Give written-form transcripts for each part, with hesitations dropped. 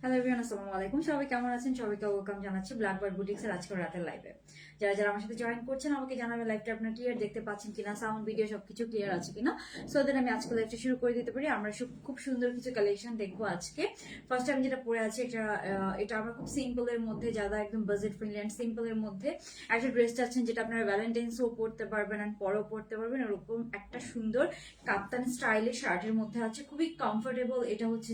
Hello everyone, আসসালামু আলাইকুম। সবাই কেমন আছেন? সবাইকে ওয়েলকাম জানাচ্ছি ব্ল্যাক বার্ড বুটিক্সের আজকের রাতের লাইভে। যারা যারা আমার সাথে জয়েন করছেন আমাকে জানাবেন লাইভটা আপনারা ক্লিয়ার দেখতে পাচ্ছেন কিনা, সাউন্ড ভিডিও সবকিছু ক্লিয়ার আছে কিনা, সো দ্যাট আমি আজকে লাইভটা শুরু করে দিতে পারি। আমরা খুব সুন্দর কিছু কালেকশন দেখবো আজকে। ফার্স্ট আমি যেটা পরে আছি এটা আমরা খুব সিম্পলের মধ্যে, যারা একদম বাজেট ফ্রেন্ডলি অ্যান্ড সিম্পলের মধ্যে একটা ড্রেস চাচ্ছেন যেটা আপনারা ভ্যালেন্টাইন্সও পরতে পারবেন অ্যান্ড পরেও পরতে পারবেন, এরকম একটা সুন্দর কাপ্তানি স্টাইলের শার্টের মধ্যে আছে, খুবই কমফোর্টেবল। এটা হচ্ছে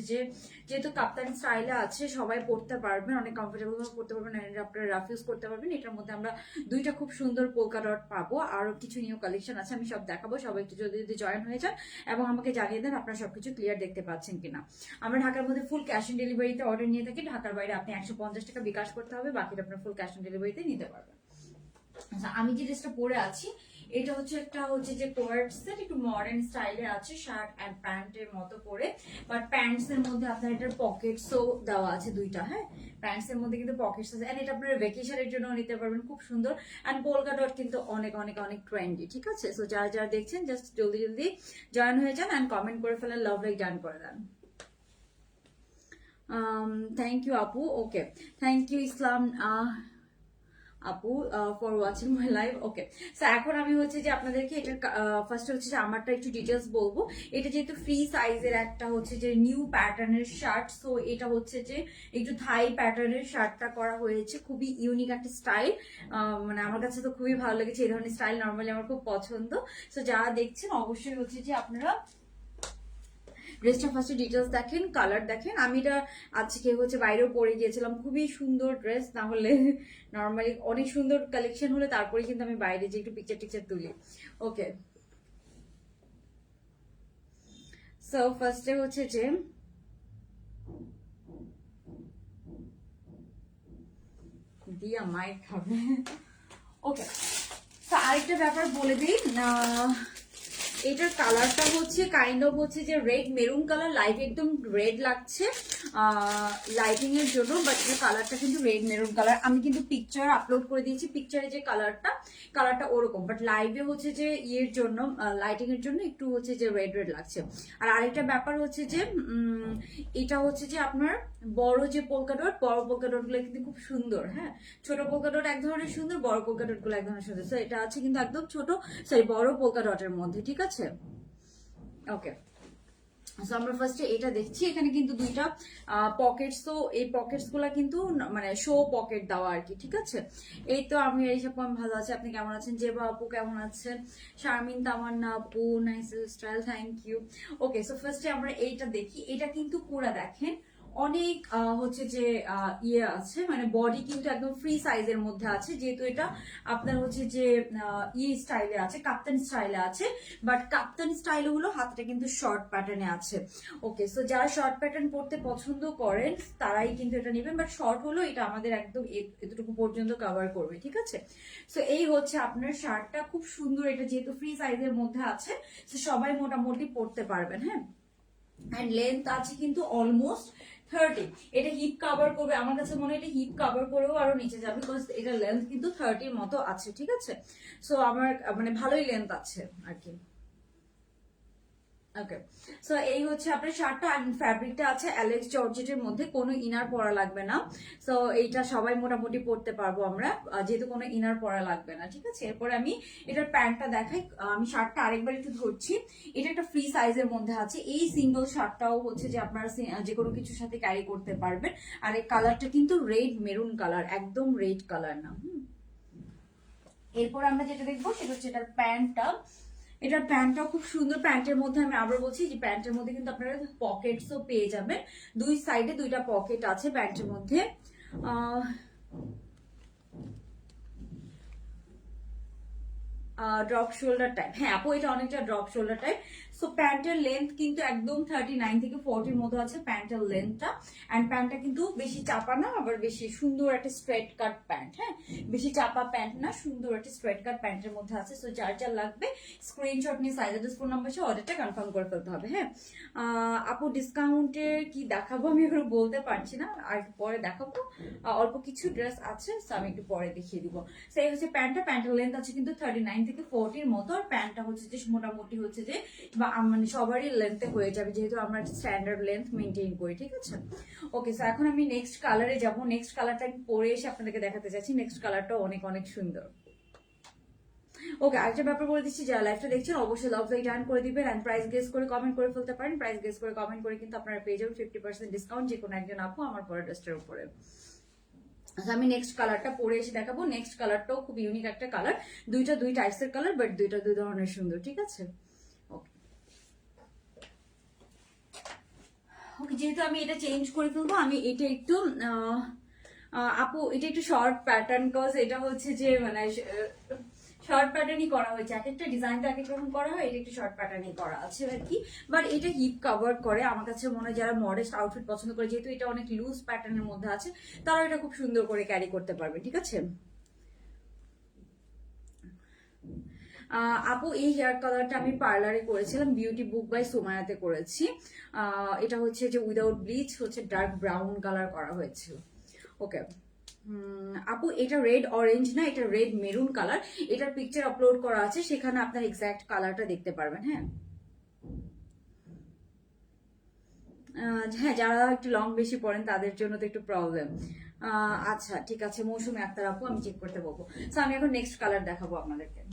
যেহেতু কাপ্তানি স্টাইলে আছে সবাই পরতে পারবেন, অনেক কমফোর্টেবল ভাবে পরতে পারবেন, আপনারা রাফ ইউজ করতে পারবেন। এটার মধ্যে আমরা দুইটা খুব সুন্দর পোলকা ডট পাবো, আরো কিছু নিউ কালেকশন আছে, আমি সব দেখাবো। সবাই একটু যদি যদি জয়েন হয়ে যান এবং আমাকে জানিয়ে দেন আপনারা সবকিছু ক্লিয়ার দেখতে পাচ্ছেন কিনা। আমরা ঢাকার মধ্যে ফুল ক্যাশ অন ডেলিভারিতে অর্ডার নিয়ে থাকি। ঢাকার বাইরে আপনি 150 টাকা বিকাশ করতে হবে, বাকিটা আপনার ফুল ক্যাশ অন ডেলিভারিতে নিতে পারবেন। আচ্ছা, আমি যে ড্রেসটা পরে আছি এটা হচ্ছে যে কোয়ার্ট সেট, একটু মডার্ন স্টাইলে আছে, শার্ট এন্ড প্যান্টের মতো করে, বাট প্যান্টস এর মধ্যে আপনার এটার পকেটসও দেওয়া আছে দুইটা। হ্যাঁ, প্যান্টস এর মধ্যে কিন্তু পকেটস আছে, এন্ড এটা আপনারা ভ্যাকেশনের জন্য নিতে পারবেন, খুব সুন্দর। এন্ড পোলকা ডট কিন্তু অনেক অনেক অনেক ট্রেন্ডি, ঠিক আছে? সো যারা যারা দেখছেন জাস্ট জলদি জলদি জয়েন হয়ে যান এন্ড কমেন্ট করে ফেলেন, লাভ লাইক ডান করে দেন। থ্যাংক ইউ আপু। ওকে, থ্যাংক ইউ ইসলাম আপু for watching my live. Okay, so এখন আমি হচ্ছে যে আপনাদেরকে এটার ফার্স্ট হচ্ছে যে আমারটা একটু ডিটেলস বলবো। এটা যেহেতু ফ্রি সাইজের একটা হচ্ছে যে নিউ প্যাটার্নের শার্ট, সো এটা হচ্ছে যে একটু থাই প্যাটার্নের শার্টটা করা হয়েছে, খুবই ইউনিক একটা স্টাইল। মানে আমার কাছে তো খুবই ভালো লেগেছে, এই ধরনের স্টাইল নর্মালি আমার খুব পছন্দ। সো যারা দেখছেন অবশ্যই হচ্ছে যে আপনারা ড্রেসটা ফার্স্টে ডিটেলস দেখেন, কালার দেখেন। আমি এটা আজকে হচ্ছে বাইরেও পরে গিয়েছিলাম, খুবই সুন্দর ড্রেস। না হলে নর্মালি অনেক সুন্দর কালেকশন হলে তারপরে কিন্তু আমি বাইরে যে একটু পিকচার টিকচার তুলি। ওকে, সো ফার্স্টে হচ্ছে যে দিয়া মাইক খাবে। ওকে, তো আরেকটা ব্যাপার বলে দিই, এটার কালারটা হচ্ছে কাইন্ড অফ হচ্ছে যে রেড মেরুন কালার, লাইট একদম রেড লাগছে লাইটিং এর জন্য, বাট এটার কালারটা কিন্তু রেড মেরুন কালার। আমি কিন্তু পিকচার আপলোড করে দিয়েছি, পিকচারে যে কালারটা ওরকম, বাট লাইভে হচ্ছে যে ইয়ের জন্য, লাইটিং এর জন্য একটু হচ্ছে যে রেড রেড লাগছে। আর আরেকটা ব্যাপার হচ্ছে যে এটা হচ্ছে যে আপনার বড় যে পোলকা ডট, বড় পোলকা ডট গুলো কিন্তু খুব সুন্দর। হ্যাঁ, ছোট পোলকা ডট এক ধরনের সুন্দর, বড় পোলকা ডট গুলো এক ধরনের সুন্দর। তো এটা আছে কিন্তু একদম ছোট, সরি বড় পোলকা ডটের মধ্যে, ঠিক আছে? ওকে, সো আমরা ফার্স্টে এটা দেখছি। এখানে কিন্তু দুইটা পকেটস, তো এই পকেটস গুলা কিন্তু মানে শো পকেট দেওয়া আর কি, ঠিক আছে? এই তো আমি এইসব আমি ভালো আছি, আপনি কেমন আছেন? জেবা আপু কেমন আছেন? শারমিন তামান্না আপু, nice style, thank you. Okay, so ফার্স্টে আমরা এইটা দেখি। এটা কিন্তু পুরা দেখেন অনেক হচ্ছে যে ইয়ে আছে, মানে বডি কিন্তু একদম ফ্রি সাইজের মধ্যে আছে, যেহেতু এটা আপনার হচ্ছে যে ইয়ে স্টাইলে আছে, কাপ্তানি স্টাইলে আছে, বাট কাপ্তানি স্টাইল হলো হাতটা কিন্তু শর্ট প্যাটার্নে আছে। ওকে, সো যারা শর্ট প্যাটার্ন পড়তে পছন্দ করেন তারাই কিন্তু এটা নেবেন, বাট শর্ট হলো এটা আমাদের একদম এতটুকু পর্যন্ত কভার করবে, ঠিক আছে? সো এই হচ্ছে আপনার শার্টটা, খুব সুন্দর। এটা যেহেতু ফ্রি সাইজের মধ্যে আছে, সো সবাই মোটামুটি পড়তে পারবেন। হ্যাঁ, অ্যান্ড লেন্থ আছে কিন্তু অলমোস্ট 30। এটা হিপ কাভার করবে, আমার কাছে মনে হয় এটা হিপ কাভার করেও আরো নিচে যাবে, বিকজ এটা লেন্থ কিন্তু 30 মতো আছে, ঠিক আছে? সো আমার মানে ভালোই লেন্থ আছে আর কি। ওকে, সো এই হচ্ছে আপনার শার্টটা, আর ফ্যাব্রিকটা আছে অ্যালেক্স জর্জেটের মধ্যে, কোনো ইনার পরা লাগবে না। সো এইটা সবাই মোটামুটি পরতে পারবো আমরা, যেহেতু কোনো ইনার পরা লাগবে না, ঠিক আছে? এরপরে আমি এটার প্যান্টটা দেখাই। আমি শার্টটা আরেকবার একটু ধরছি। এটা একটা ফ্রি সাইজের মধ্যে আছে। এই সিঙ্গেল শার্টটাও হচ্ছে যে আপনারা যে কোনো কিছুর সাথে ক্যারি করতে পারবেন। আর এই কালারটা কিন্তু রেড মেরুন কালার, একদম রেড কালার না। এরপর আমরা যেটা দেখবো সেটা হচ্ছে এটার প্যান্টটা। এটার প্যান্টটাও খুব সুন্দর। প্যান্টের মধ্যে আমি আবার বলছি যে প্যান্টের মধ্যে কিন্তু আপনারা পকেটসও পেয়ে যাবেন, দুই সাইডে দুইটা পকেট আছে প্যান্টের মধ্যে। ড্রপ শোল্ডার টাইপ, হ্যাঁ আপু এটা অনেকটা ড্রপ শোল্ডার টাইপ। সো প্যান্টের লেন্থ কিন্তু একদম 39 থেকে 40 মতো আছে প্যান্টের লেন্থটা। অ্যান্ড প্যান্টটা কিন্তু বেশি চাপা না, আবার বেশি সুন্দর একটা স্ট্রেট কাট প্যান্ট। হ্যাঁ, বেশি চাপা প্যান্ট না, সুন্দর একটা স্ট্রেট কাট প্যান্টের মধ্যে আছে। সো যার যার লাগবে স্ক্রিনশট নিয়ে সাইজ অ্যাড্রেস ফোন নাম্বার সহ অর্ডারটা কনফার্ম করে ফেলতে হবে। হ্যাঁ, আপু ডিসকাউন্টের কি দেখাবো আমি এখন বলতে পারছি না, আর একটু পরে দেখাবো। অল্প কিছু ড্রেস আছে, সো আমি একটু পরে দেখিয়ে দিব। সেই হচ্ছে প্যান্টের লেন্থ আছে কিন্তু 39 থেকে 40-র মতো, আর প্যান্টটা হচ্ছে যে মোটামুটি হচ্ছে যে বা মানে সবারই লেন্থে হয়ে যাবে, যেহেতু আমরা স্ট্যান্ডার্ড লেন্থ মেনটেন করি, ঠিক আছে। ওকে, সো এখন আমি নেক্সট কালারে যাব। নেক্সট কালারটা আমি পরে এসে আপনাদেরকে দেখাতে চাচ্ছি। নেক্সট কালারটা অনেক অনেক সুন্দর। ওকে, আরেকটা ব্যাপার বলে দিচ্ছি, যারা লাইভটা দেখছেন অবশ্যই লাভ লাইক টার্ন করে দিবেন এন্ড প্রাইস গেস করে কমেন্ট করে ফেলতে পারেন। প্রাইস গেস করে কমেন্ট করে কিন্তু আপনারা পেয়ে যাবেন 50% ডিসকাউন্ট যে কোনো একজন আপু আমার পরের ড্রেসটার উপরে। আমি নেক্সট কালারটা পরে এসে দেখাবো। নেক্সট কালারটাও খুব ইউনিক একটা কালার, দুইটা দুই টাইপসের কালার, বাট দুইটা দুই ধরনের সুন্দর, ঠিক আছে। ওকে ওকে, যেহেতু আমি এটা চেঞ্জ করে ফেলবো, আমি এটা একটু আপু এটা একটু শর্ট প্যাটার্ন, কজ এটা হচ্ছে যে মানে শর্ট প্যাটার্নই করা হয়েছে, এক একটা ডিজাইন তো এক এক রকম করা হয়, এটা একটু শর্ট প্যাটার্নই করা আছে আর কি। বাট এটা হিপ কভার করে, আমার কাছে মনে হয় যারা মডেস্ট আউটফিট পছন্দ করে, যেহেতু এটা অনেক লুজ প্যাটার্নের মধ্যে আছে, তারা এটা খুব সুন্দর করে ক্যারি করতে পারবে, ঠিক আছে। আপু এই হেয়ার কালারটা আমি পার্লারে করেছিলাম, বিউটি বুক বাই সোমায়াতে করেছি। এটা হচ্ছে যে উইদাউট ব্লিচ, হচ্ছে ডার্ক ব্রাউন কালার করা হয়েছিল। ওকে আপু এটা রেড অরেঞ্জ না, এটা রেড মেরুন কালার, এটার পিকচার আপলোড করা আছে, সেখানে আপনার এক্সাক্ট কালারটা দেখতে পারবেন। হ্যাঁ হ্যাঁ, যারা একটু লং বেশি পড়েন তাদের জন্য তো একটু প্রবলেম। আচ্ছা ঠিক আছে, মৌসুমী আক্তার আপু আমি চেক করতে বলবো। তো আমি এখন নেক্সট কালার দেখাবো আপনাদেরকে।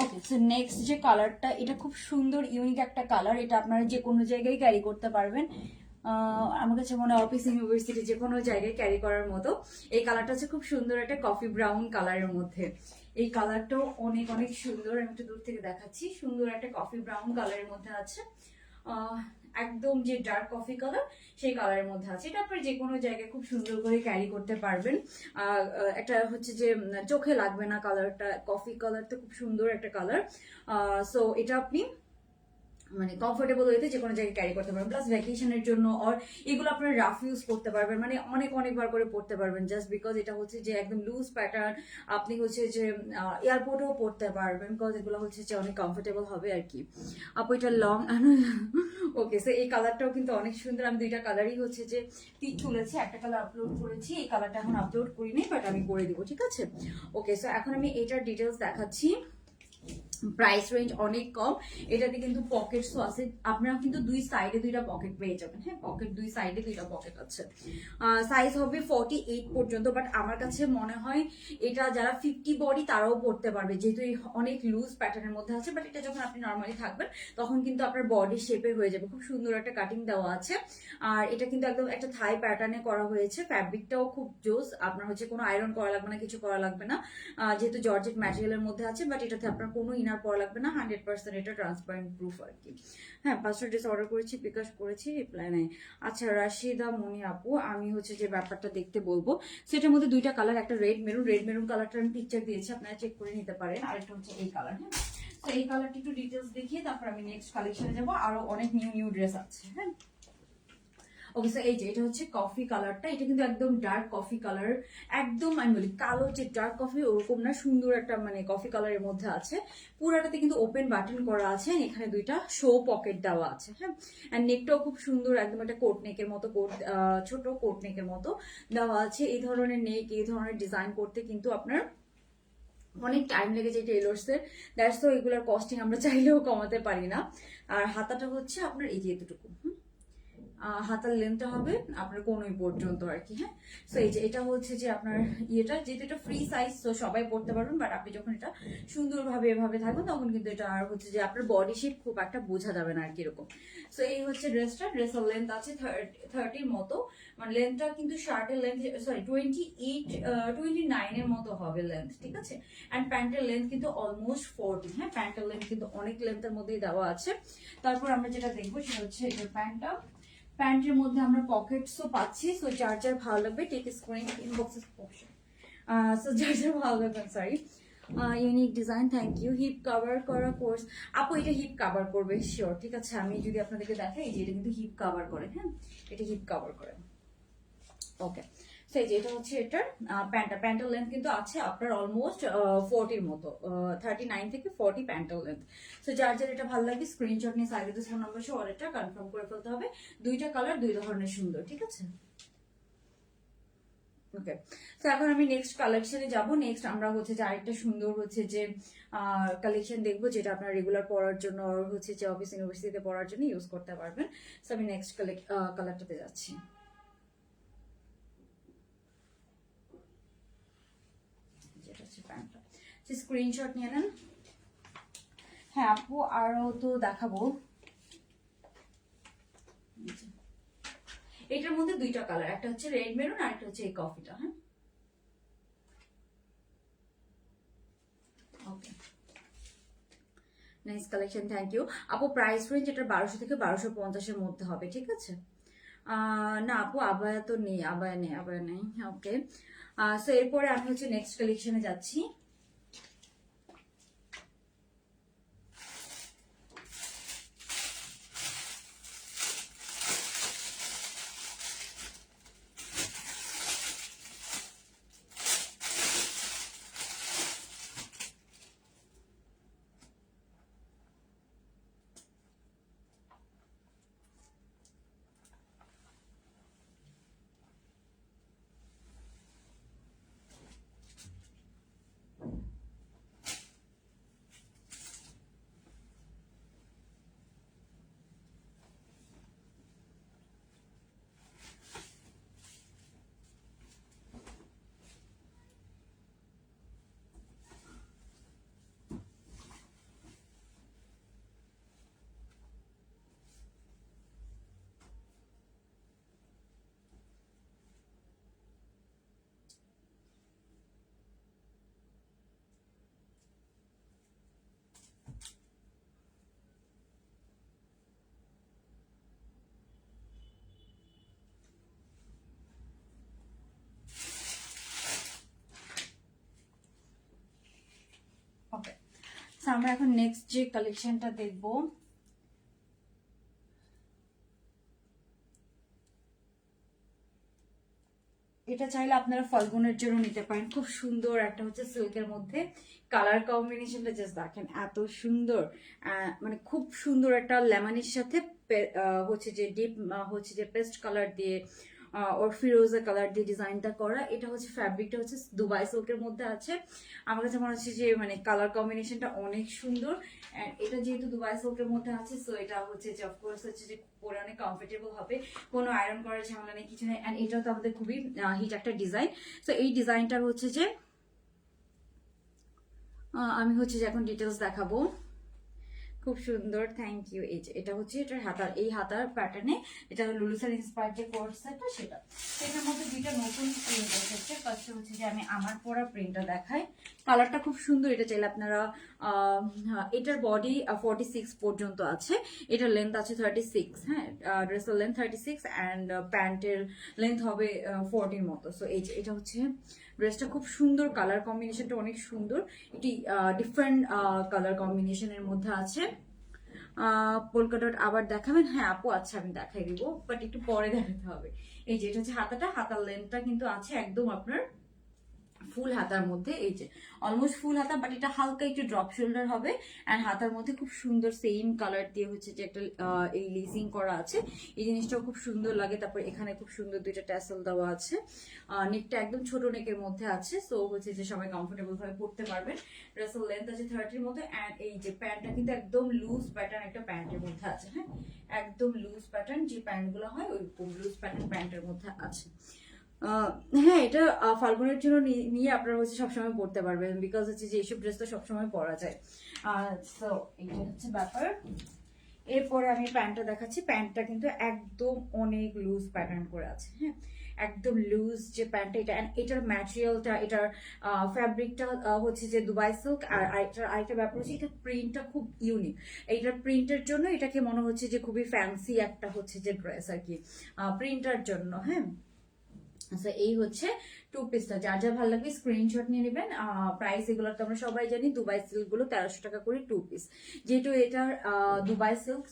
ওকে, সো নেক্সট যে কালারটা, এটা খুব সুন্দর ইউনিক একটা কালার, এটা আপনারা যে কোনো জায়গায় ক্যারি করতে পারবেন। আমার কাছে মনে হয় অফিস ইউনিভার্সিটি যে কোনো জায়গায় ক্যারি করার মতো। এই কালারটা হচ্ছে খুব সুন্দর একটা কফি ব্রাউন কালারের মধ্যে। এই কালারটাও অনেক অনেক সুন্দর, আমি একটু দূর থেকে দেখাচ্ছি। সুন্দর একটা কফি ব্রাউন কালারের মধ্যে আছে, একদম যে ডার্ক কফি কালার সেই কালারের মধ্যে আছে। এটা আপনার যে কোনো জায়গায় খুব সুন্দর করে ক্যারি করতে পারবেন। একটা হচ্ছে যে চোখে লাগবে না কালারটা, কফি কালারটা খুব সুন্দর একটা কালার। সো এটা আপনি মানে কমফোর্টেবল ওয়েতে যে কোনো জায়গায় ক্যারি করতে পারবেন, প্লাস ভ্যাকেশনের জন্য আর এগুলো আপনারা রাফ ইউজ করতে পারবেন, মানে অনেকবার করে পড়তে পারবেন, জাস্ট বিকজ এটা হচ্ছে যে একদম লুজ প্যাটার্ন। আপনি হচ্ছে যে এয়ারপোর্টেও পড়তে পারবেন, বিকজ এগুলো হচ্ছে যে অনেক কমফোর্টেবল হবে আর কি। আপু এটা লং ওকে, সো এই কালারটাও কিন্তু অনেক সুন্দর। আমি দুইটা কালারই হচ্ছে যে পিক তুলেছি, একটা কালার আপলোড করেছি, এই কালারটা এখন আপলোড করিনি, বাট আমি করে দিব, ঠিক আছে। ওকে, সো এখন আমি এটার ডিটেলস দেখাচ্ছি। প্রাইস রেঞ্জ অনেক কম, এটাতে কিন্তু পকেটসও আছে, আপনারা কিন্তু দুই সাইডে দুইটা পকেট পেয়ে যাবেন। হ্যাঁ, পকেট দুই সাইডে দুইটা পকেট আছে। সাইজ হবে 48 পর্যন্ত, বাট আমার কাছে মনে হয় এটা যারা 50 বডি তারাও পড়তে পারবে, যেহেতু অনেক লুজ প্যাটার্নের মধ্যে আছে। বাট এটা যখন আপনি নর্মালি থাকবেন তখন কিন্তু আপনার বডি শেপে হয়ে যাবে। খুব সুন্দর একটা কাটিং দেওয়া আছে, আর এটা কিন্তু একদম একটা থাই প্যাটার্নে করা হয়েছে। ফ্যাব্রিকটাও খুব জোস, আপনার হচ্ছে কোনো আয়রন করা লাগবে না, কিছু করা লাগবে না, যেহেতু জর্জেট ম্যাটেরিয়ালের মধ্যে আছে। বাট এটাতে আপনার কোনো ইনার পরা লাগবে না, 100% এটা ট্রান্সপারেন্ট প্রুফ আর কি। হ্যাঁ, 5টা ড্রেস অর্ডার করেছি, বিকাশ করেছি, রিপ্লাই নেই। আচ্ছা রাশিদা মনি আপু, আমি হচ্ছে যে ব্যাপারটা দেখতে বলবো, সেটার মধ্যে দুইটা কালার, একটা রেড মেরুন কালারটা আমি পিকচার দিয়েছি, আপনারা চেক করে নিতে পারেন। আরেকটা হচ্ছে এই কালার। হ্যাঁ, তো এই কালারটা একটু ডিটেলস দেখিয়ে তারপর আমি নেক্সট কালেকশনে যাবো, আরো অনেক নিউ ড্রেস আছে। হ্যাঁ, ওকে, সো এই যে এটা হচ্ছে কফি কালারটা, এটা কিন্তু একদম ডার্ক কফি কালার, একদম আমি বলি কালো যে ডার্ক কফি ওরকম না, সুন্দর একটা মানে কফি কালারের মধ্যে আছে। পুরাটাতে কিন্তু ওপেন বাটন করা আছে, এখানে দুইটা শো পকেট দেওয়া আছে। হ্যাঁ, এন্ড নেকটাও খুব সুন্দর, একদম একটা কোট নেকের মতো, ছোট কোট নেকের মতো দেওয়া আছে। এই ধরনের নেক, এই ধরনের ডিজাইন করতে কিন্তু আপনার অনেক টাইম লেগে যায় টেলর্সের, দ্যাটস তো এগুলোর কস্টিং আমরা চাইলেও কমাতে পারি না। আর হাতাটা হচ্ছে আপনার এই যে এতটুকু, হাতার লেন্থটা হবে আপনার কোনোই পর্যন্ত আর কি। হ্যাঁ, সো এই যে এটা হচ্ছে যে আপনার ইয়েটা, যেহেতু এটা ফ্রি সাইজ তো সবাই পড়তে পারবেন, বাট আপনি যখন এটা সুন্দরভাবে এভাবে থাকবেন তখন কিন্তু এটা আর হচ্ছে যে আপনার বডি শেপ খুব একটা বোঝা যাবে না আর কি এরকম। সো এই হচ্ছে ড্রেসটা, ড্রেসের লেন্থ আছে 30 মতো, মানে লেন্থটা কিন্তু শার্টের লেন্থ সরি 29 এর মতো হবে লেন্থ, ঠিক আছে। অ্যান্ড প্যান্টের লেন্থ কিন্তু অলমোস্ট 40। হ্যাঁ, প্যান্টের লেন্থ কিন্তু অনেক লেন্থের মধ্যেই দেওয়া আছে। তারপর আমরা যেটা দেখবো সেটা হচ্ছে এটা প্যান্টটা, প্যান্টের মধ্যে আমরা পকেটসও পাচ্ছি। সো যার যার ভালো লাগবে টেক স্ক্রিন ইনবক্সে অপশন, সো যার যার ভালো লাগবে, sorry unique design, thank you. Hip cover করা কোর্স, আপু এটা হিপ কভার করবে শিওর, ঠিক আছে। আমি যদি আপনাদেরকে দেখাই যে এটা কিন্তু হিপ কভার করে, হ্যাঁ এটা হিপ কভার করে। ওকে, সো এই যে এটা হচ্ছে এটার প্যান্টের লেন্থ কিন্তু আছে আপনার অলমোস্ট 40 মতো, 39 থেকে 40 প্যান্টের লেন্থ। সো যার যার এটা ভালো লাগে স্ক্রিনশট নিয়ে সাইডে ফোন নাম্বার সহ অর্ডারটা কনফার্ম করে ফেলতে হবে। দুইটা কালার দুই ধরনের সুন্দর, ঠিক আছে। ওকে, তো এখন আমি নেক্সট কালেকশনে যাব। নেক্সট আমরা হচ্ছে যে আরেকটা সুন্দর হচ্ছে যে কালেকশন দেখবো, যেটা আপনার রেগুলার পড়ার জন্য হচ্ছে যে অফিস ইউনিভার্সিটিতে পড়ার জন্য ইউজ করতে পারবেন। সো আমি নেক্সট কালারটাতে যাচ্ছি। যেটা হচ্ছে প্যান্টটা, স্ক্রিনশট নিয়ে নেন। হ্যাঁ আপু আরো তো দেখাবো, এটার মধ্যে দুইটা কালার, একটা হচ্ছে রেড মেরুন আর একটা হচ্ছে এই কফিটা। হ্যাঁ, ওকে, নাইস কালেকশন, থ্যাংক ইউ আপু। প্রাইস রেঞ্জ এটা 1200 থেকে 1250 এর মধ্যে হবে, ঠিক আছে। না আপু আবায়া তো নেই, আবায়া নেই, আবায়া নেই। ওকে, সো এরপরে আমি হচ্ছে নেক্সট কালেকশনে যাচ্ছি। ওকে, আমরা এখন নেক্সট যে কালেকশনটা দেখবো, এটা চাইলে আপনারা ফলগুনের জন্য নিতে পারেন। খুব সুন্দর একটা হচ্ছে সিল্কের মধ্যে, কালার কম্বিনেশনটা জাস্ট দেখেন এত সুন্দর, মানে খুব সুন্দর একটা লেমনের সাথে হচ্ছে যে ডিপ হচ্ছে যে পেস্ট কালার দিয়ে ওর ফিরোজা কালার দিয়ে ডিজাইনটা করা। এটা হচ্ছে ফ্যাব্রিকটা হচ্ছে দুবাই সিল্কের মধ্যে আছে। আমার কাছে মনে হচ্ছে যে মানে কালার কম্বিনেশনটা অনেক সুন্দর। এটা যেহেতু দুবাই সিল্কের মধ্যে আছে, সো এটা হচ্ছে যে অফকোর্স হচ্ছে যে পরে অনেক কমফোর্টেবল হবে, কোনো আয়রন করার ঝামেলা নেই, কিছু নেই। অ্যান্ড এটাও তো আমাদের খুবই হিট একটা ডিজাইন। সো এই ডিজাইনটার হচ্ছে যে আমি হচ্ছে যে এখন ডিটেলস দেখাবো। খুব সুন্দর, থ্যাংক ইউ। এই যে এটা হচ্ছে এটার হাতার, এই হাতার প্যাটার্নে এটা লুলুসার ইন্সপায়ার যে কোর্স সেটটা সেটা, সেটার মধ্যে দুইটা নতুন প্রিন্ট এসেছে। ফার্স্টে হচ্ছে যে আমি আমার পরা প্রিন্টটা দেখাই, কালারটা খুব সুন্দর। এটা চাইলে আপনারা এটার বডি 46 পর্যন্ত আছে, এটার লেন্থ আছে 36। হ্যাঁ, ড্রেসের লেন্থ 36 অ্যান্ড প্যান্টের লেন্থ হবে 40 মতো। সো এই যে এটা হচ্ছে ড্রেসটা, খুব সুন্দর, কালার কম্বিনেশনটা অনেক সুন্দর। এটি ডিফারেন্ট কালার কম্বিনেশনের মধ্যে আছে। পোলকা ডট আবার দেখাবেন? হ্যাঁ আপু আচ্ছা আমি দেখাই দিব, বাট একটু পরে দেখাতে হবে। এই যে এটা হচ্ছে হাতাটা, হাতার লেন্থটা কিন্তু আছে একদম আপনার ফুল হাতার মধ্যে, এই যে অলমোস্ট ফুল হাতা, বাট এটা হালকা একটু ড্রপ শোল্ডার হবে। অ্যান্ড হাতার মধ্যে খুব সুন্দর সেম কালার দিয়ে হচ্ছে যে একটা এই লেসিং করা আছে, এই জিনিসটাও খুব সুন্দর লাগে। তারপর এখানে খুব সুন্দর দুইটা ট্যাসেল দেওয়া আছে, নেকটা একদম ছোট নেকের মধ্যে আছে, সো হচ্ছে যে সবাই কমফোর্টেবল ভাবে পড়তে পারবেন। ড্রেসের লেন্থ আছে 30 মধ্যে। অ্যান্ড এই যে প্যান্টটা কিন্তু একদম লুজ প্যাটার্ন একটা প্যান্টের মধ্যে আছে, হ্যাঁ একদম লুজ প্যাটার্ন, যে প্যান্ট গুলো হয় ওই লুজ প্যাটার্ন প্যান্টের মধ্যে আছে। হ্যাঁ, এটা ফাল্গুনের জন্য নিয়ে আপনারা হচ্ছে সবসময় পড়তে পারবেন, বিকজ হচ্ছে যে এইসব ড্রেস তো সবসময় পরা যায়। সো এটা হচ্ছে ব্যাপার। এরপরে আমি প্যান্টটা দেখাচ্ছি। প্যান্টটা কিন্তু একদম অনেক লুজ প্যাটার্ন করে আছে, হ্যাঁ একদম লুজ যে প্যান্টটা, এটা এটার ম্যাটেরিয়ালটা, এটার ফ্যাব্রিকটা হচ্ছে যে দুবাই সিল্ক। আর এটার আরেকটা ব্যাপার হচ্ছে এটা প্রিন্টটা খুব ইউনিক। এইটার প্রিন্টের জন্য এটাকে মনে হচ্ছে যে খুবই ফ্যান্সি একটা হচ্ছে যে ড্রেস আর কি, প্রিন্টার জন্য। হ্যাঁ, আচ্ছা এই হচ্ছে টু পিসটা, যার যা ভালো লাগবে স্ক্রিনশট নিয়ে নেবেন। প্রাইস এগুলো তো আমরা সবাই জানি, দুবাই সিল্ক গুলো 1300 টাকা করে টু পিস। যেহেতু এটার দুবাই সিল্ক,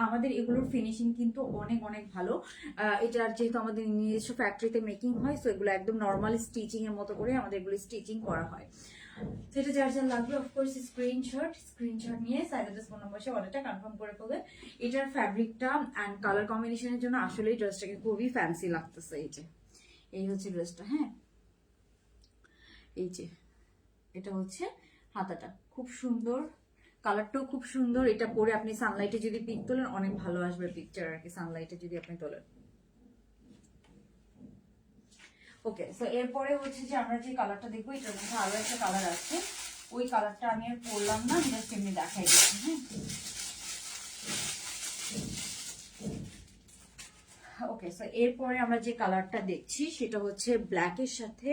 আমাদের এগুলোর ফিনিশিং কিন্তু অনেক অনেক ভালো। এটার যেহেতু আমাদের নিজস্ব ফ্যাক্টরিতে মেকিং হয়, সো এগুলো একদম নর্মাল স্টিচিং এর মতো করে আমাদের এগুলো স্টিচিং করা হয়। সেটা যার যা লাগবে অফকোর্স স্ক্রিনশট নিয়ে সাইডে ফোন নম্বর সে অর্ডারটা কনফার্ম করে ফেলবেন। এটার ফ্যাব্রিকটা অ্যান্ড কালার কম্বিনেশনের জন্য আসলে এই ড্রেসটাকে খুবই ফ্যান্সি লাগতেছে। এই হচ্ছে ড্রেসটা, হ্যাঁ এই যে এটা হচ্ছে হাতাটা, খুব সুন্দর, কালারটাও খুব সুন্দর। এটা পরে আপনি সানলাইটে যদি পিক তোলেন অনেক ভালো আসবে পিকচার আর কি, সানলাইটে যদি আপনি তোলেন। ওকে, সো এরপরে হচ্ছে যে আমরা যে কালারটা দেখবো, এটার মধ্যে আরো একটা কালার আছে, ওই কালারটা আমি আর পরলাম না, জাস্ট এমনি দেখাই দিচ্ছি। হ্যাঁ ওকে, সো এরপরে আমরা যে কালারটা দেখছি সেটা হচ্ছে ব্ল্যাকের সাথে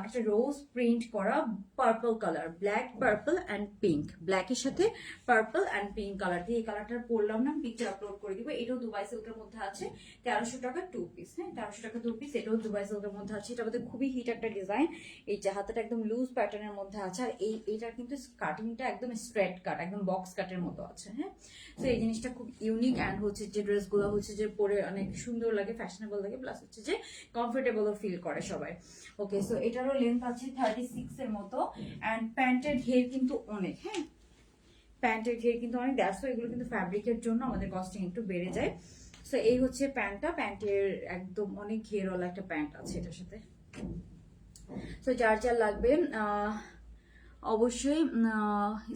একটা রোজ প্রিন্ট করা purple colour, black purple and pink, ব্ল্যাকের সাথে পার্পল অ্যান্ড পিঙ্ক কালার দিয়ে এই কালারটা পরলাম না, পিকচার আপলোড করে দিব। এটাও দুবাই সিল্কের মধ্যে আছে, 1300 টাকা টু পিস। হ্যাঁ 1300 টাকা টু পিস, এটাও দুবাই সিল্কের মধ্যে আছে। এটা আমাদের খুবই হিট একটা ডিজাইন। এই যে হাতাটা একদম লুজ প্যাটার্নের মধ্যে আছে, আর এইটার কিন্তু কাটিংটা একদম স্ট্রেট কাট, একদম বক্স কাটের মতো আছে। হ্যাঁ, তো এই জিনিসটা খুব ইউনিক অ্যান্ড হচ্ছে যে ড্রেসগুলো হচ্ছে যে পরে অনেক সুন্দর লাগে, ফ্যাশনেবল লাগে, প্লাস হচ্ছে যে কমফোর্টেবলও ফিল করে সবাই। ওকে, সো এটারও লেন্থ আছে 36 এর মতো। অ্যান্ড প্যান্টের ঘের কিন্তু অনেক, হ্যাঁ প্যান্টের ঘের কিন্তু অনেক, দ্যাটস ওয়াই এগুলো কিন্তু ফ্যাব্রিকের জন্য আমাদের কস্টিং একটু বেড়ে যায়। সো এই হচ্ছে প্যান্টটা, প্যান্টের একদম অনেক ঘেরওয়ালা একটা প্যান্ট আছে এটার সাথে। সো যার যার লাগবে অবশ্যই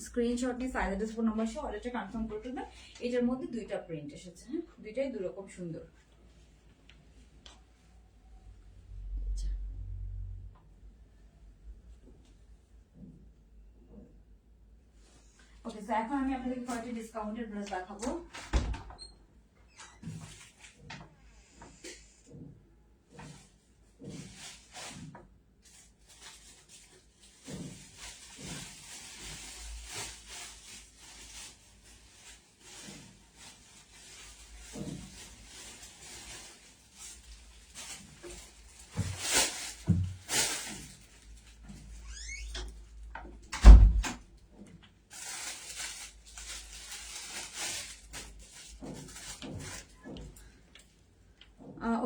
স্ক্রিনশট নিয়ে সাইড ফোন নাম্বার সহ অর্ডারটা কনফার্ম করে ফেলবেন। এটার মধ্যে দুইটা প্রিন্ট এসেছে, হ্যাঁ দুইটাই দুই রকম সুন্দর। ওকে, সো এখন আমি আপনাদেরকে কয়েকটা ডিসকাউন্টেড ড্রেস দেখাবো।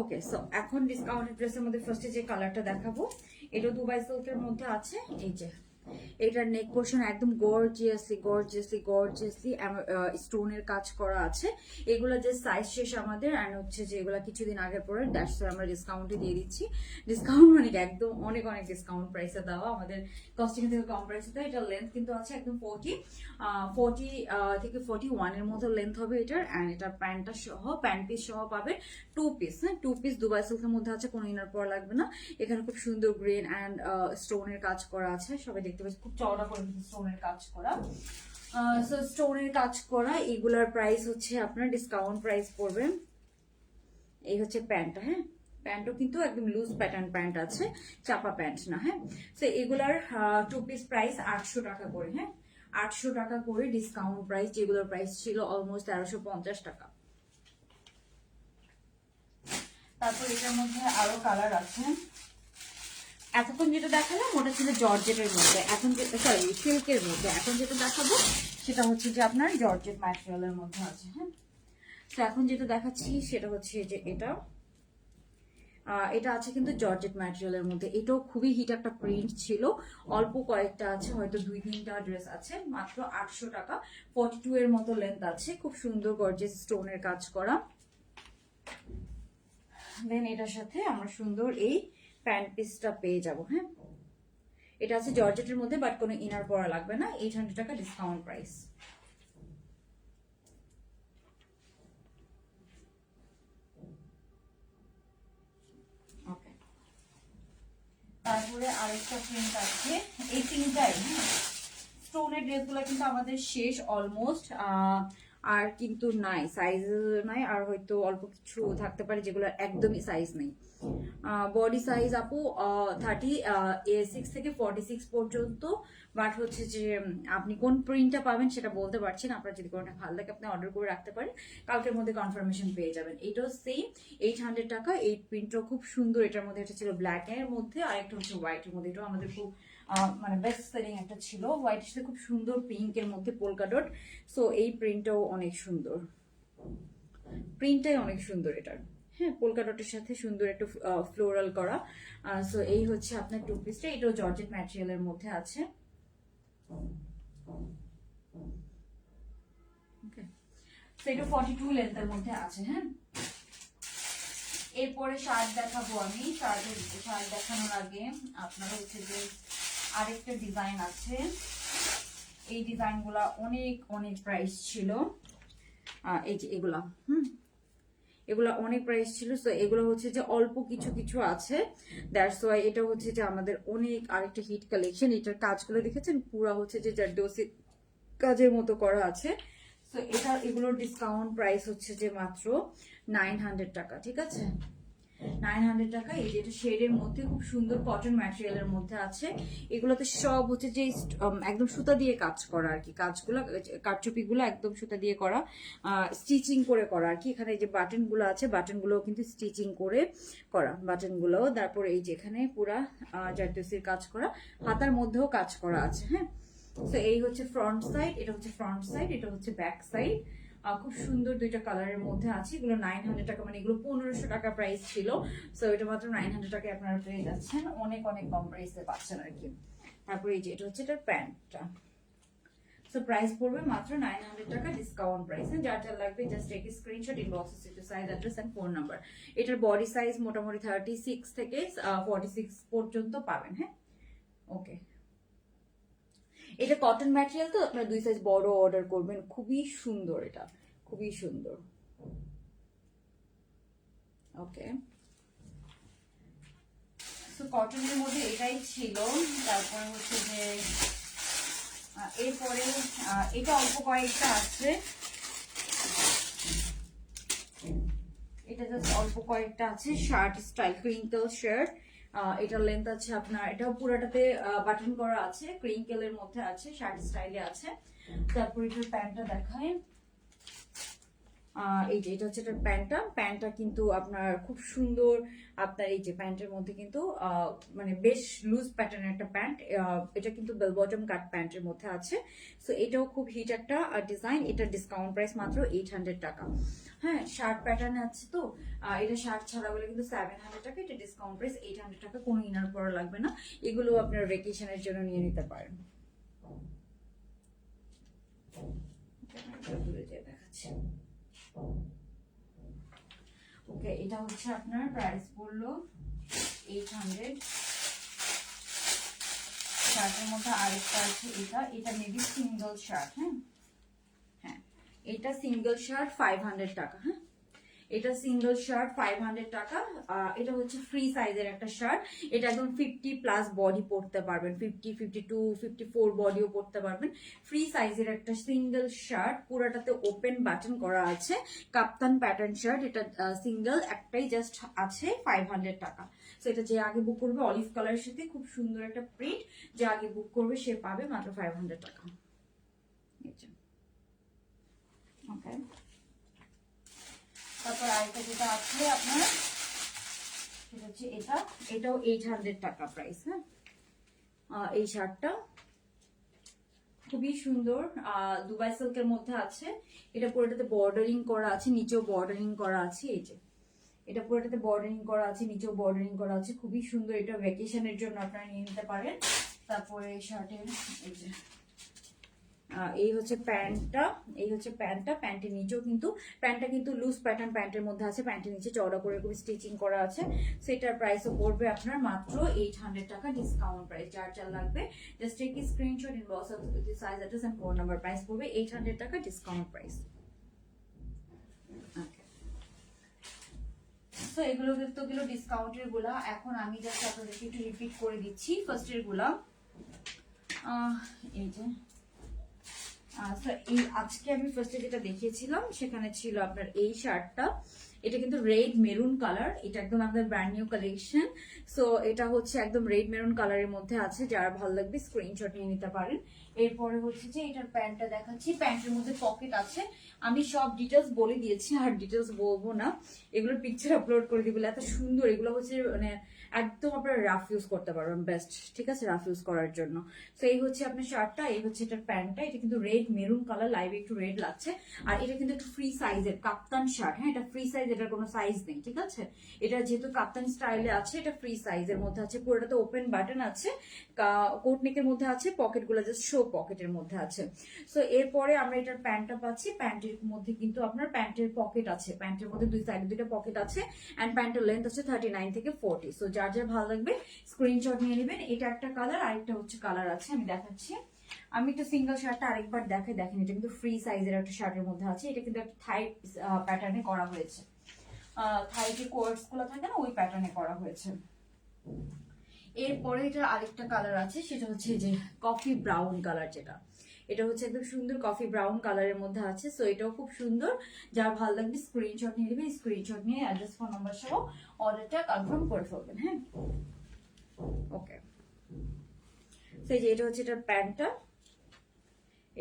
ওকে, সো এখন ডিসকাউন্টেড ড্রেসের মধ্যে ফার্স্টে যে কালারটা দেখাবো, এটা দুবাই সিল্কের মধ্যে আছে। এই যে এটার নেক পোর্শন একদম গর্জিয়াসলি স্টোনের কাজ করা আছে। এগুলো যে সাইজ শেষ আমাদের, অ্যান্ড হচ্ছে যে এগুলো কিছুদিন আগে পরে দ্যাটস আমরা ডিসকাউন্টে দিয়ে দিচ্ছি। ডিসকাউন্ট মানে একদম অনেক অনেক ডিসকাউন্ট প্রাইসে দেওয়া, আমাদের কস্টিং থেকে কম প্রাইসে দেওয়া। এটার লেন্থ কিন্তু আছে একদম 40 থেকে 41 এর মতো লেন্থ হবে এটার। অ্যান্ড এটার প্যান্টটা সহ, প্যান্ট পিস সহ পাবে টু পিস। হ্যাঁ টু পিস দুবাই সিল্কের মধ্যে আছে, কোনো ইনার পরা লাগবে না। এখানে খুব সুন্দর গ্রেন অ্যান্ড স্টোনের কাজ করা আছে, সবাই দেখতে পাচ্ছি খুব চওড়া করে স্টোনের কাজ করা। সো স্টোনের কাজ করা এগুলার প্রাইস হচ্ছে আপনার ডিসকাউন্ট প্রাইস পড়বে। এই হচ্ছে প্যান্টটা, হ্যাঁ প্যান্টও কিন্তু একদম লুজ প্যাটার্ন প্যান্ট আছে, চাপা প্যান্ট না। হ্যাঁ, তো এগুলার টু পিস প্রাইস 800 টাকা করে। হ্যাঁ 800 টাকা করে ডিসকাউন্ট প্রাইস, যেগুলোর প্রাইস ছিল অলমোস্ট 1350 টাকা। তারপর এটার মধ্যে আরো কালার আছে। এতক্ষণ যেটা দেখালাম ওটা ছিল জর্জেটের মধ্যে, এখন সরি সিল্কের মধ্যে। এখন যেটা দেখাবো সেটা হচ্ছে যে আপনার জর্জেট ম্যাটেরিয়ালের মধ্যে আছে। হ্যাঁ, তো এখন যেটা দেখাচ্ছি সেটা হচ্ছে যে এটা এটা আছে কিন্তু জর্জেট ম্যাটেরিয়ালের মধ্যে, এটাও খুবই হিট একটা প্রিন্ট ছিল। অল্প কয়েকটা আছে, হয়তো 2-3টা ড্রেস আছে, মাত্র 800 টাকা। 42 এর মতো লেন্থ আছে, খুব সুন্দর গর্জিয়াস স্টোনের কাজ করা। দেন এটার সাথে আমরা সুন্দর এই প্যান্ট পিসটা পেয়ে যাব। হ্যাঁ, এটা আছে জর্জেটের মধ্যে, বাট কোনো ইনার পরা লাগবে না। 800 টাকা ডিসকাউন্ট প্রাইস। ওকে, তারপরে আরেকটা প্রিন্ট আছে, এই তিনটাই স্টোনের ড্রেসগুলো কিন্তু আমাদের শেষ অলমোস্ট। আর কিন্তু নাই, সাইজ নাই, আর হয়তো অল্প কিছু থাকতে পারে যেগুলো একদমই সাইজ নেই। বডি সাইজ আপু 36 থেকে 46 পর্যন্ত। বাট হচ্ছে যে আপনি কোন প্রিন্টটা পাবেন সেটা বলতে পারছেন। আপনার যদি কোনোটা ভালো লাগে আপনি অর্ডার করে রাখতে পারেন, কালকের মধ্যে কনফার্মেশন পেয়ে যাবেন। এটাও সেম 800 টাকা। এই প্রিন্টটাও খুব সুন্দর, এটার মধ্যে একটা ছিল ব্ল্যাক এর মধ্যে, আর একটা হচ্ছে হোয়াইটের মধ্যে। এটাও আমাদের খুব মানে বেস্ট সেলিং একটা ছিল। হোয়াইটের সাথে খুব সুন্দর পিঙ্কের মধ্যে পোলকা ডট। সো এই প্রিন্টটাও অনেক সুন্দর, প্রিন্টটাই অনেক সুন্দর এটার। হ্যাঁ, পোলকা ডটের সাথে সুন্দর একটা ফ্লোরাল করা। সো এই হচ্ছে আপনার টু পিসটা, এটাও জর্জেট ম্যাটেরিয়ালের মধ্যে আছে। ওকে, সো এটা 42 লেন্থের মধ্যে আছে। হ্যাঁ, এরপরে শার্ট দেখাবো আমি। শার্ট দেখানোর আগে আপনারা হচ্ছে যে আরেকটা ডিজাইন আছে, এই ডিজাইনগুলা অনেক অনেক প্রাইস ছিল। এই যে এগুলা, এগুলা অনেক প্রাইস ছিল। সো এগুলো হচ্ছে যে অল্প কিছু কিছু আছে, দ্যাটস ওয়াই এটা হচ্ছে যে আমাদের অনেক আরেকটা হিট কালেকশন। এটার কাজগুলো দেখেছেন, পুরা হচ্ছে যে জারদোসি কাজের মতো করা আছে। সো এগুলোর ডিসকাউন্ট প্রাইস হচ্ছে যে মাত্র 900 টাকা। ঠিক আছে, 900 টাকা। এই যে এটা শেডের মধ্যে খুব সুন্দর কটন ম্যাটেরিয়ালের মধ্যে আছে। এগুলোতে সব হচ্ছে যে একদম সুতা দিয়ে কাজ করা আর কি, কাজগুলো কারচুপিগুলো একদম সুতা দিয়ে করা, স্টিচিং করে করা আর কি। এখানে যে বাটনগুলো আছে, বাটনগুলো কিন্তু স্টিচিং করে করা বাটনগুলো। তারপর এই যে এখানে পুরা জারদোসির কাজ করা, হাতার মধ্যেও কাজ করা আছে। হ্যাঁ, তো এই হচ্ছে ফ্রন্ট সাইড, এটা হচ্ছে ফ্রন্ট সাইড, এটা হচ্ছে ব্যাক সাইড। খুব সুন্দর দুইটা কালারের মধ্যে আছে। এগুলো 900 টাকা, মানে এগুলো 1500 টাকা প্রাইস ছিল। সো এটা মাত্র 900 টাকায় আপনারা পেয়ে যাচ্ছেন, অনেক অনেক কম প্রাইসে পাচ্ছেন আর কি। তারপরে এই যে এটা হচ্ছে এটার প্যান্টটা। সো প্রাইস পড়বে মাত্র 900 টাকা ডিসকাউন্ট প্রাইস। যার যার লাগবে জাস্ট টেক স্ক্রিনশট, ইনবক্সে city size, address and phone number. এটার বডি সাইজ মোটামুটি 36 থেকে 46 পর্যন্ত পাবেন। হ্যাঁ, ওকে। এটা কটন ম্যাটেরিয়াল, তো আপনারা 2 সাইজ বড় অর্ডার করবেন। খুবই সুন্দর, এটা খুবই সুন্দর। ওকে, তো কটনের মধ্যে এটাই ছিল। তারপর হচ্ছে যে এরপরে এটা অল্প কয়েকটা আছে, এটা জাস্ট অল্প কয়েকটা আছে। শার্ট স্টাইল ক্রিঙ্কেল শার্ট, এটার লেন্থ আছে আপনার, এটাও পুরোটাতে বাটন করা আছে, ক্রিঙ্কেলের মধ্যে আছে, শার্ট স্টাইলে আছে। তারপর এটার প্যান্টটা দেখায়। এই যে এটা হচ্ছে এটার প্যান্টটা কিন্তু আপনার খুব সুন্দর। আপনার এই যে প্যান্টের মধ্যে কিন্তু মানে বেশ লুজ প্যাটার্নের একটা প্যান্ট। এটা কিন্তু বেল বটম কাট প্যান্টের মধ্যে আছে। সো এটাও খুব হিট একটা ডিজাইন। এটা ডিসকাউন্ট প্রাইস মাত্র 800 টাকা। হ্যাঁ, শার্ট প্যাটার্ন আছে তো, এটা শার্ট ছাড়া বলে কিন্তু 700 টাকা। এটা ডিসকাউন্ট প্রাইস 800 টাকা, কোনো ইনার পরা লাগবে না। এগুলো আপনার ভেকেশনের জন্য নিয়ে নিতে পারেন। দূরে যেয়ে দেখাচ্ছি। ওকে, এটা হচ্ছে আপনার প্রাইস পড়লো 800। শার্টের মধ্যে আরেকটা আছে, এটা মেবি সিঙ্গেল শার্ট। হ্যাঁ হ্যাঁ, এটা সিঙ্গেল শার্ট 500 টাকা। হ্যাঁ, এটা সিঙ্গেল শার্ট 500 টাকা। এটা হচ্ছে ফ্রি সাইজের একটা শার্ট। এটা একদম 50+ বডি পড়তে পারবেন, 50, 52, 54 বডিও পড়তে পারবেন। ফ্রি সাইজের একটা সিঙ্গেল শার্ট, পুরাটাতে ওপেন বাটন করা আছে, কাপ্তান প্যাটার্ন শার্ট। এটা সিঙ্গেল একটাই জাস্ট আছে, 500 টাকা। সো এটা যে আগে বুক করবে, অলিভ কালারের সাথে খুব সুন্দর একটা প্রিন্ট, যে আগে বুক করবে সে পাবে মাত্র 500 টাকা। ওকে, তারপর আরেকটা যেটা আছে আপনার, সেটা হচ্ছে এটাও 800 টাকা প্রাইস। হ্যাঁ, এই শার্টটা খুবই সুন্দর, দুবাই সিল্কের মধ্যে আছে। এটা পুরোটাতে বর্ডারিং করা আছে, নিচেও বর্ডারিং করা আছে। এই যে এটা পুরোটাতে বর্ডারিং করা আছে, নিচেও বর্ডারিং করা আছে, খুবই সুন্দর। এটা ভ্যাকেশনের জন্য আপনারা নিয়ে নিতে পারেন। তারপরে শার্টের এই যে এই হচ্ছে প্যান্টটা, এই হচ্ছে প্যান্টটা। প্যান্টের নিচেও কিন্তু প্যান্টটা কিন্তু লুজ প্যাটার্ন প্যান্টের মধ্যে আছে, প্যান্টের নিচে চওড়া করে খুব স্টিচিং করা আছে। সেটার প্রাইসও পড়বে আপনার মাত্র 800 টাকা ডিসকাউন্ট প্রাইস। যার যার লাগবে just take screenshot, inbox with size address and phone number. Price পড়বে 800 টাকা ডিসকাউন্ট প্রাইস। তো এগুলো তো গেল ডিসকাউন্টের গুলা। এখন আমি জাস্ট আপনাদেরকে একটু রিপিট করে দিচ্ছি ফার্স্টের গুলা। এই যে এই আজকে আমি ফার্স্টে যেটা দেখিয়েছিলাম সেখানে ছিল আপনার এই শার্টটা। এটা কিন্তু রেড মেরুন কালার, এটা একদম আমাদের ব্র্যান্ড নিউ কালেকশন। সো এটা হচ্ছে একদম রেড মেরুন কালারের মধ্যে আছে, যারা ভালো লাগবে স্ক্রিনশট নিয়ে নিতে পারেন। এরপরে হচ্ছে যে এটার প্যান্টটা দেখাচ্ছি। প্যান্টের মধ্যে পকেট আছে, আমি সব ডিটেলস বলে দিয়েছি আর ডিটেলস বলবো না, এগুলোর পিকচার আপলোড করে দিই বলে এত সুন্দর। এগুলো হচ্ছে মানে একদম আপনারা রাফ ইউজ করতে পারবেন, বেস্ট, ঠিক আছে, রাফ ইউজ করার জন্য। তো এই হচ্ছে আপনার শার্টটা, এই হচ্ছে এটার প্যান্টটা। এটা কিন্তু রেড মেরুন কালার, লাইভে একটু রেড লাগছে। আর এটা কিন্তু একটু ফ্রি সাইজের কাপ্তান শার্ট। হ্যাঁ, এটা ফ্রি সাইজ, এটার কোনো সাইজ নেই, ঠিক আছে। এটা যেহেতু কাপ্তান স্টাইলে আছে, এটা ফ্রি সাইজের মধ্যে আছে। পুরোটাতে ওপেন বাটন আছে, কোট নেকের মধ্যে আছে, পকেট গুলো জাস্ট শো পকেটের মধ্যে আছে। সো এরপরে আমরা এটার প্যান্টটা পাচ্ছি। প্যান্টের মধ্যে কিন্তু আপনার প্যান্টের পকেট আছে, প্যান্টের মধ্যে দুই সাইডে দুইটা পকেট আছে। এন্ড প্যান্টের লেন্থ আছে 39 থেকে 40। সো যার যার ভালো লাগবে স্ক্রিনশট নিয়ে নেবেন। এটা একটা কালার, আরেকটা হচ্ছে কালার আছে, আমি দেখাচ্ছি। আমি একটু সিঙ্গেল শার্টটা আরেকবার দেখেন। এটা কিন্তু ফ্রি সাইজের একটা শার্টের মধ্যে আছে। এটা কিন্তু একটা থাই প্যাটার্নে করা হয়েছে, থাই যে কোয়ার্স গুলো থাকে না, ওই প্যাটার্নে করা হয়েছে। এরপরে এটার আরেকটা কালার আছে, সেটা হচ্ছে যে কফি ব্রাউন কালার, যেটা এটা হচ্ছে একদম সুন্দর কফি ব্রাউন কালারের মধ্যে আছে। সো এটাও খুব সুন্দর, যার ভালো লাগবে স্ক্রিনশট নিয়ে নেবেন। স্ক্রিনশট নিয়ে অ্যাড্রেস ফোন নাম্বার সহ অর্ডারটা কনফার্ম করে ফেলবেন। হ্যাঁ, ওকে। সেই যে এটা হচ্ছে এটার প্যান্টটা,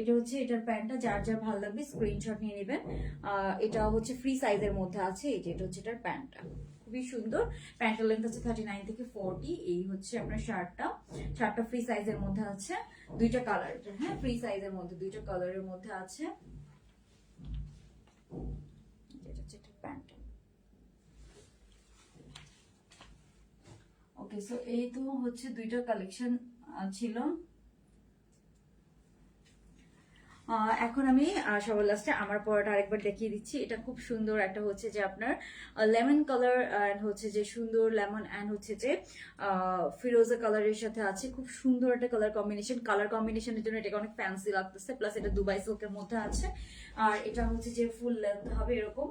এটা হচ্ছে এটার প্যান্টটা। যার যার ভালো লাগবে স্ক্রিনশট নিয়ে নেবেন। এটা হচ্ছে ফ্রি সাইজের মধ্যে আছে। এই যে এটা হচ্ছে এটার প্যান্টটা, খুবই সুন্দর। প্যান্টের লেন্থ আছে 39 থেকে 40। এই হচ্ছে আপনার শার্টটা। শার্টটা ফ্রি সাইজের মধ্যে আছে, দুইটা কালার। হ্যাঁ, ফ্রি সাইজের মধ্যে দুইটা কালারের মধ্যে আছে। এটা হচ্ছে এটার প্যান্টটা। ওকে, সো এই তো হচ্ছে দুইটা কালেকশন ছিল। এখন আমি সবার লাস্টে আমার পরাটা আরেকবার দেখিয়ে দিচ্ছি। এটা খুব সুন্দর একটা হচ্ছে যে আপনার লেমন কালার অ্যান্ড হচ্ছে যে সুন্দর লেমন অ্যান্ড হচ্ছে যে ফিরোজা কালারের সাথে আছে। খুব সুন্দর একটা কালার কম্বিনেশন। কালার কম্বিনেশনের জন্য এটাকে অনেক ফ্যান্সি লাগতেছে। প্লাস এটা দুবাই সিল্কের মধ্যে আছে। আর এটা হচ্ছে যে ফুল লেন্থ হবে এরকম,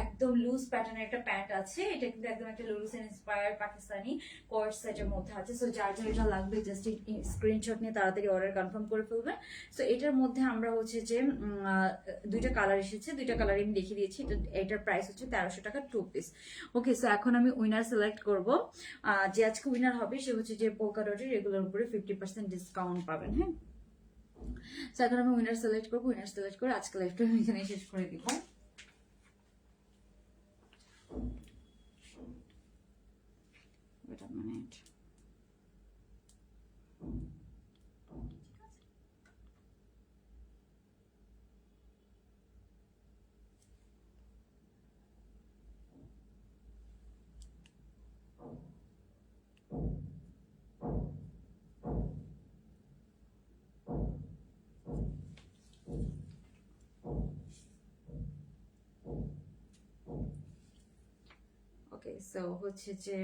একদম লুজ প্যাটার্নের একটা প্যান্ট আছে। এটা কিন্তু একদম একটা লুলুসেন ইন্সপায়ার্ড পাকিস্তানি কোয়ার্ড সেটের মধ্যে আছে। সো যার যার এটা লাগবে জাস্ট স্ক্রিনশট নিয়ে তাড়াতাড়ি অর্ডার কনফার্ম করে ফেলবেন। সো এটার মধ্যে আমরা হচ্ছে যে দুইটা কালার এসেছে, দুইটা কালার আমি দেখিয়ে দিয়েছি। এটার প্রাইস হচ্ছে 1300 টাকা 2 পিস। ওকে, সো এখন আমি উইনার সিলেক্ট করব। যে আজকে উইনার হবে সে হচ্ছে যে পোকা ডটের এগুলোর উপরে 50% ডিসকাউন্ট পাবেন। হ্যাঁ, সো এখন আমি উইনার সিলেক্ট করবো। উইনার সিলেক্ট করে আজকে লাইভটা আমি এখানে শেষ করে দিব। Wait a minute. Okay, so হচ্ছে যে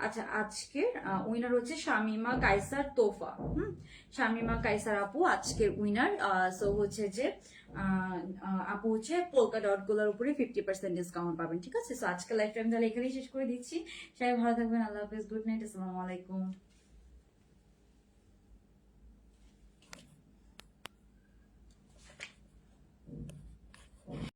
আচ্ছা, আজকের উইনার হচ্ছে শামিমা কাইসার তোফা। শামিমা কাইসার আপু আজকের উইনার। সো হচ্ছে যে আপু হচ্ছে পোলকা ডট গুলোর উপরে 50% ডিসকাউন্ট পাবেন। ঠিক আছে, সো আজকে লাইফ টাইম তাহলে এখানেই শেষ করে দিচ্ছি। সবাই ভালো থাকবেন, আল্লাহ হাফেজ, গুড নাইট, আসসালামু আলাইকুম।